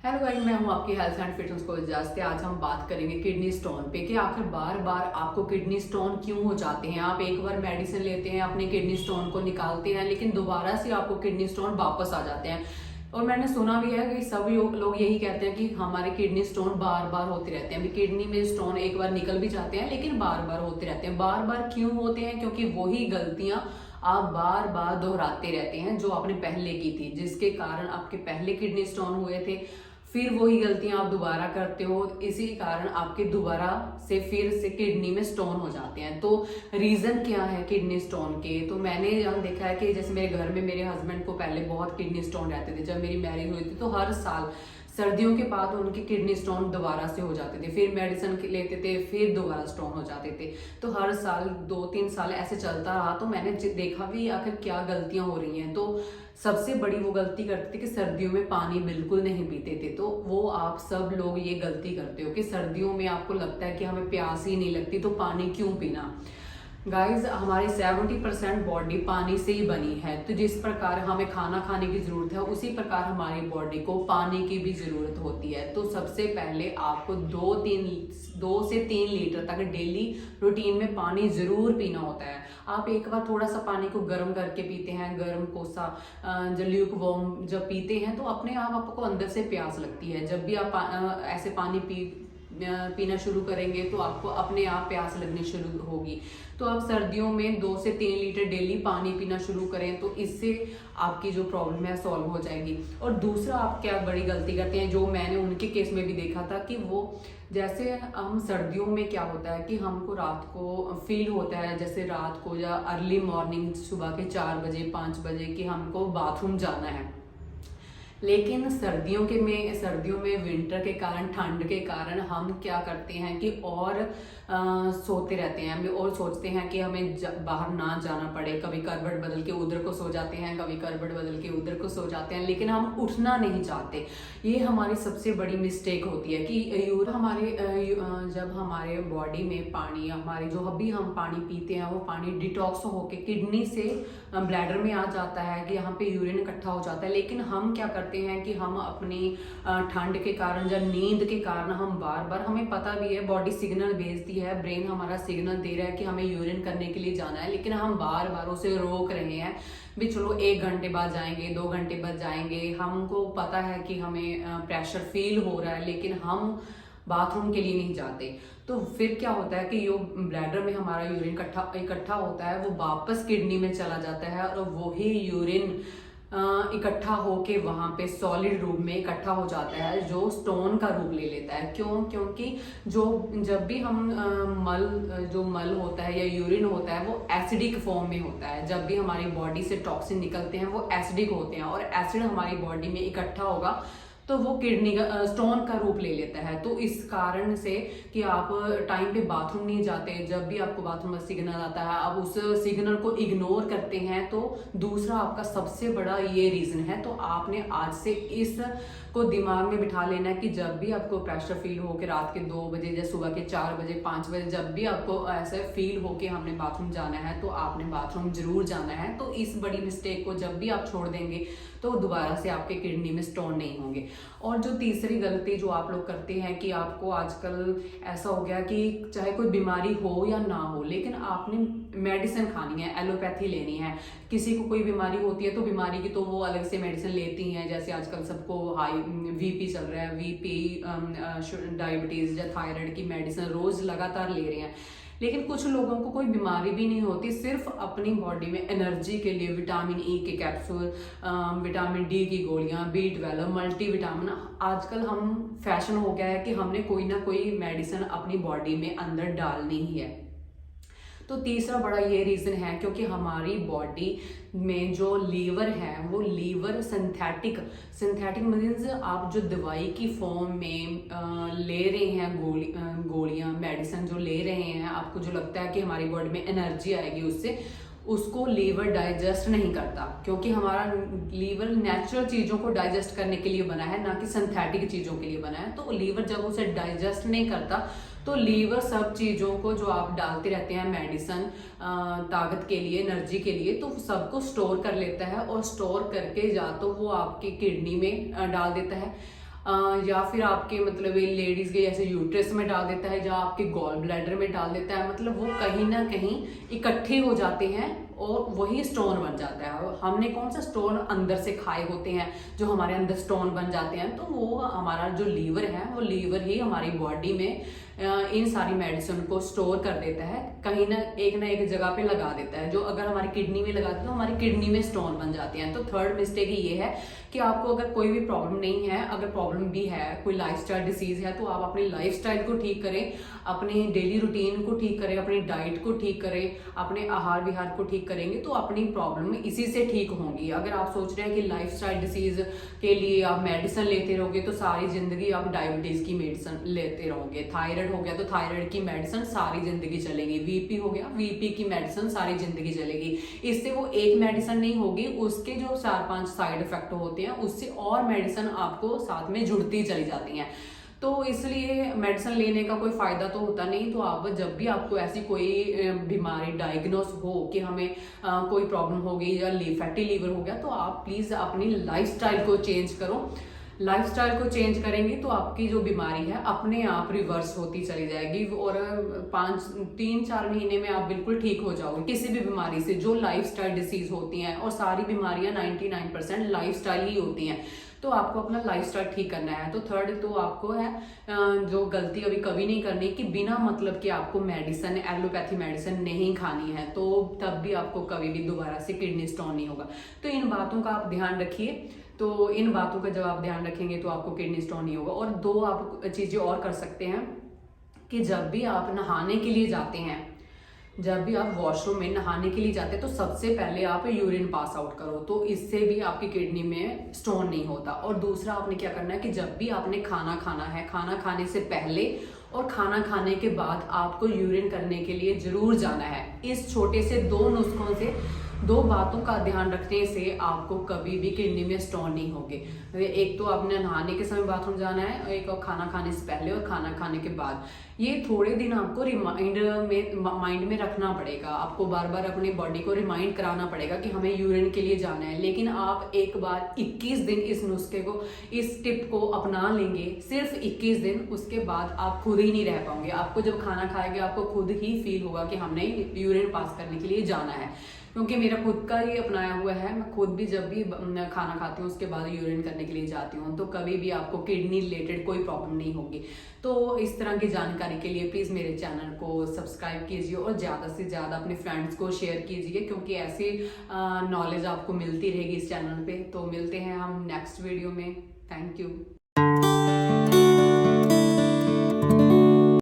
Hello guys, मैं हूं आपकी हेल्थ एंड फिटनेस कोच जास्ते। आज हम बात करेंगे किडनी स्टोन पे कि आखिर बार बार आपको किडनी स्टोन क्यों हो जाते हैं। आप एक बार मेडिसिन लेते हैं, अपने किडनी स्टोन को निकालते हैं, लेकिन दोबारा से आपको किडनी स्टोन वापस आ जाते हैं। और मैंने सुना भी है कि सब लोग यही कहते हैं कि हमारे किडनी स्टोन बार बार होते रहते हैं। किडनी में स्टोन एक बार निकल भी जाते हैं, लेकिन बार बार होते रहते हैं। बार बार क्यों होते हैं? क्योंकि वही गलतियां आप बार बार दोहराते रहते हैं जो आपने पहले की थी, जिसके कारण आपके पहले किडनी स्टोन हुए थे। फिर वही गलतियां आप दोबारा करते हो, इसी कारण आपके दोबारा से फिर से किडनी में स्टोन हो जाते हैं। तो रीजन क्या है किडनी स्टोन के? तो मैंने यहाँ देखा है कि जैसे मेरे घर में मेरे हस्बैंड को पहले बहुत किडनी स्टोन रहते थे। जब मेरी मैरिज हुई थी तो हर साल सर्दियों के बाद उनके किडनी स्टोन दोबारा से हो जाते थे, फिर मेडिसिन लेते थे, फिर दोबारा स्टोन हो जाते थे। तो हर साल 2-3 साल ऐसे चलता रहा। तो मैंने देखा भी आखिर क्या गलतियां हो रही हैं। तो सबसे बड़ी वो गलती करते थे कि सर्दियों में पानी बिल्कुल नहीं पीते थे। तो वो आप सब लोग ये गलती करते हो कि सर्दियों में आपको लगता है कि हमें प्यास ही नहीं लगती, तो पानी क्यों पीना। गाइज, हमारी 70% बॉडी पानी से ही बनी है। तो जिस प्रकार हमें खाना खाने की जरूरत है, उसी प्रकार हमारी बॉडी को पानी की भी जरूरत होती है। तो सबसे पहले आपको 2 से 3 लीटर तक डेली रूटीन में पानी जरूर पीना होता है। आप एक बार थोड़ा सा पानी को गर्म करके पीते हैं, गर्म कोसा जब ल्यूक वार्म जब पीते हैं, तो अपने आप आपको अंदर से प्यास लगती है। जब भी आप ऐसे पानी पीना शुरू करेंगे तो आपको अपने आप प्यास लगनी शुरू होगी। तो आप सर्दियों में 2 से 3 लीटर डेली पानी पीना शुरू करें, तो इससे आपकी जो प्रॉब्लम है सॉल्व हो जाएगी। और दूसरा, आप क्या बड़ी गलती करते हैं, जो मैंने उनके केस में भी देखा था कि वो जैसे हम सर्दियों में क्या होता है कि हमको रात को फील होता है, जैसे रात को या अर्ली मॉर्निंग सुबह के 4 बजे 5 बजे कि हमको बाथरूम जाना है। लेकिन सर्दियों में विंटर के कारण, ठंड के कारण हम क्या करते हैं कि और सोते रहते हैं और सोचते हैं कि हमें बाहर ना जाना पड़े। कभी करवट बदल के उधर को सो जाते हैं, कभी करवट बदल के उधर को सो जाते हैं, लेकिन हम उठना नहीं चाहते। ये हमारी सबसे बड़ी मिस्टेक होती है कि जब हमारे बॉडी में पानी, हमारे जो अभी हम पानी पीते हैं, वो पानी डिटॉक्स होके किडनी से ब्लैडर में आ जाता है कि यहाँ पे यूरिन इकट्ठा हो जाता है। लेकिन हम क्या करते हैं कि हम अपनी ठंड के कारण या नींद के कारण हम बार बार, हमें पता भी है बॉडी सिग्नल भेजती है, ब्रेन हमारा सिग्नल दे रहा है कि हमें यूरिन करने के लिए जाना है, लेकिन हम बार बार उसे रोक रहे हैं। भी चलो 1 घंटे बाद जाएंगे, 2 घंटे बाद जाएंगे, हमको पता है कि हमें प्रेशर फील हो रहा है, लेकिन हम बाथरूम के लिए नहीं जाते। तो फिर क्या होता है कि जो ब्लैडर में हमारा यूरिन इकट्ठा होता है, वो वापस किडनी में चला जाता है और वही यूरिन इकट्ठा होके वहां पे सॉलिड रूप में इकट्ठा हो जाता है, जो स्टोन का रूप ले लेता है। क्योंकि जब भी हम जो मल होता है या यूरिन होता है, वो एसिडिक फॉर्म में होता है। जब भी हमारी बॉडी से टॉक्सिन निकलते हैं, वो एसिडिक होते हैं, और एसिड हमारी बॉडी में इकट्ठा होगा तो वो किडनी का स्टोन का रूप ले लेता है। तो इस कारण से कि आप टाइम पे बाथरूम नहीं जाते, जब भी आपको बाथरूम का सिग्नल आता है आप उस सिग्नल को इग्नोर करते हैं। तो दूसरा आपका सबसे बड़ा ये रीजन है। तो आपने आज से इस को दिमाग में बिठा लेना है कि जब भी आपको प्रेशर फील हो के रात के 2 बजे या सुबह के 4 बजे 5 बजे, जब भी आपको ऐसा फील हो कि हमने बाथरूम जाना है, तो आपने बाथरूम जरूर जाना है। तो इस बड़ी मिस्टेक को जब भी आप छोड़ देंगे, तो दोबारा से आपके किडनी में स्टोन नहीं होंगे। और जो तीसरी गलती जो आप लोग करते हैं कि आपको आजकल ऐसा हो गया कि चाहे कोई बीमारी हो या ना हो, लेकिन आपने मेडिसिन खानी है, एलोपैथी लेनी है। किसी को कोई बीमारी होती है तो बीमारी की तो वो अलग से मेडिसिन लेती हैं। जैसे आजकल सबको हाई वीपी चल रहा है, वीपी डायबिटीज या थायराइड की मेडिसिन रोज लगातार ले रहे हैं। लेकिन कुछ लोगों को कोई बीमारी भी नहीं होती, सिर्फ अपनी बॉडी में एनर्जी के लिए विटामिन ई के कैप्सूल, विटामिन डी की गोलियां, B12 मल्टी विटामिन, आजकल हम फैशन हो गया है कि हमने कोई ना कोई मेडिसिन अपनी बॉडी में अंदर डालनी ही है। तो तीसरा बड़ा ये रीजन है क्योंकि हमारी बॉडी में जो लीवर है, वो लीवर सिंथेटिक मीन्स आप जो दवाई की फॉर्म में ले रहे हैं, गोलियां मेडिसिन जो ले रहे हैं, आपको जो लगता है कि हमारी बॉडी में एनर्जी आएगी उससे, उसको लीवर डाइजेस्ट नहीं करता। क्योंकि हमारा लीवर नेचुरल चीजों को डाइजेस्ट करने के लिए बना है, ना कि सिंथेटिक चीजों के लिए बना है। तो लीवर जब उसे डाइजेस्ट नहीं करता, तो लीवर सब चीजों को जो आप डालते रहते हैं मेडिसिन ताकत के लिए, एनर्जी के लिए, तो सबको स्टोर कर लेता है, और स्टोर करके या तो वो आपकी किडनी में डाल देता है। या फिर आपके मतलब ये लेडीज के जैसे यूट्रस में डाल देता है या आपके गॉल ब्लैडर में डाल देता है, मतलब वो कहीं ना कहीं इकट्ठे हो जाते हैं और वही स्टोन बन जाता है। हमने कौन सा स्टोन अंदर से खाए होते हैं जो हमारे अंदर स्टोन बन जाते हैं, तो वो हमारा जो लीवर है, वो लीवर ही हमारी बॉडी में इन सारी मेडिसिन को स्टोर कर देता है, कहीं ना एक जगह पे लगा देता है। जो अगर हमारी किडनी में लगाते हैं तो हमारी किडनी में स्टोन बन जाते हैं। तो थर्ड मिस्टेक ये है कि आपको अगर कोई भी प्रॉब्लम नहीं है, अगर प्रॉब्लम भी है, कोई लाइफस्टाइल डिसीज है, तो आप अपनी लाइफस्टाइल को ठीक करें, अपनी डेली रूटीन को ठीक करें, अपनी डाइट को ठीक करें, अपने आहार विहार को ठीक करेंगे तो अपनी प्रॉब्लम इसी से ठीक होंगी। अगर आप सोच रहे हैं कि लाइफस्टाइल डिसीज के लिए आप मेडिसिन लेते रहोगे तो सारी जिंदगी आप डायबिटीज की मेडिसिन लेते रहोगे, थायराइड हो गया तो थायराइड की मेडिसिन सारी जिंदगी चलेगी, वीपी हो गया वीपी की मेडिसिन सारी जिंदगी चलेगी। इससे वो एक मेडिसिन नहीं होगी, उसके जो 4-5 साइड इफेक्ट होते हैं उससे और मेडिसिन आपको साथ में जुड़ती चली जाती हैं। तो इसलिए मेडिसिन लेने का कोई फायदा तो होता नहीं। तो आप जब भी आपको ऐसी कोई बीमारी डायग्नोस हो कि हमें कोई प्रॉब्लम हो गई या फैटी लीवर हो गया, तो आप प्लीज अपनी लाइफस्टाइल को चेंज करो। लाइफस्टाइल को चेंज करेंगे तो आपकी जो बीमारी है अपने आप रिवर्स होती चली जाएगी और 3-4 महीने में आप बिल्कुल ठीक हो जाओगे किसी भी बीमारी से जो लाइफस्टाइल डिसीज होती हैं। और सारी बीमारियां 99% लाइफस्टाइल ही होती हैं, तो आपको अपना लाइफस्टाइल ठीक करना है। तो थर्ड तो आपको है जो गलती अभी कभी नहीं करनी कि बिना मतलब कि आपको मेडिसिन, एलोपैथी मेडिसिन नहीं खानी है, तो तब भी आपको कभी भी दोबारा से किडनी स्टोन नहीं होगा। तो इन बातों का आप ध्यान रखिए। तो इन बातों का जब आप ध्यान रखेंगे तो आपको किडनी स्टोन नहीं होगा। और 2 आप चीजें और कर सकते हैं कि जब भी आप नहाने के लिए जाते हैं, जब भी आप वॉशरूम में नहाने के लिए जाते हैं तो सबसे पहले आप यूरिन पास आउट करो, तो इससे भी आपकी किडनी में स्टोन नहीं होता। और दूसरा आपने क्या करना है कि जब भी आपने खाना खाना है, खाना खाने से पहले और खाना खाने के बाद आपको यूरिन करने के लिए जरूर जाना है। इस छोटे से 2 नुस्खों से, 2 बातों का ध्यान रखने से आपको कभी भी किडनी में स्टोन नहीं होंगे। एक तो आपने नहाने के समय बाथरूम जाना है, एक और खाना खाने से पहले और खाना खाने के बाद। ये थोड़े दिन आपको माइंड में रखना पड़ेगा, आपको बार बार अपनी बॉडी को रिमाइंड कराना पड़ेगा कि हमें यूरिन के लिए जाना है। लेकिन आप एक बार 21 दिन इस नुस्खे को, इस टिप को अपना लेंगे, सिर्फ 21 दिन, उसके बाद आप खुद ही नहीं रह पाओगे। आपको जब खाना खाएंगे आपको खुद ही फील होगा कि हमने यूरिन पास करने के लिए जाना है। क्योंकि मेरा खुद का ही अपनाया हुआ है, मैं खुद भी जब भी खाना खाती हूँ उसके बाद यूरिन करने के लिए जाती हूँ, तो कभी भी आपको किडनी रिलेटेड कोई प्रॉब्लम नहीं होगी। तो इस तरह की जानकारी के लिए प्लीज मेरे चैनल को सब्सक्राइब कीजिए और ज्यादा से ज्यादा अपने फ्रेंड्स को शेयर कीजिए, क्योंकि ऐसी नॉलेज आपको मिलती रहेगी इस चैनल पे। तो मिलते हैं हम नेक्स्ट वीडियो में। Thank you.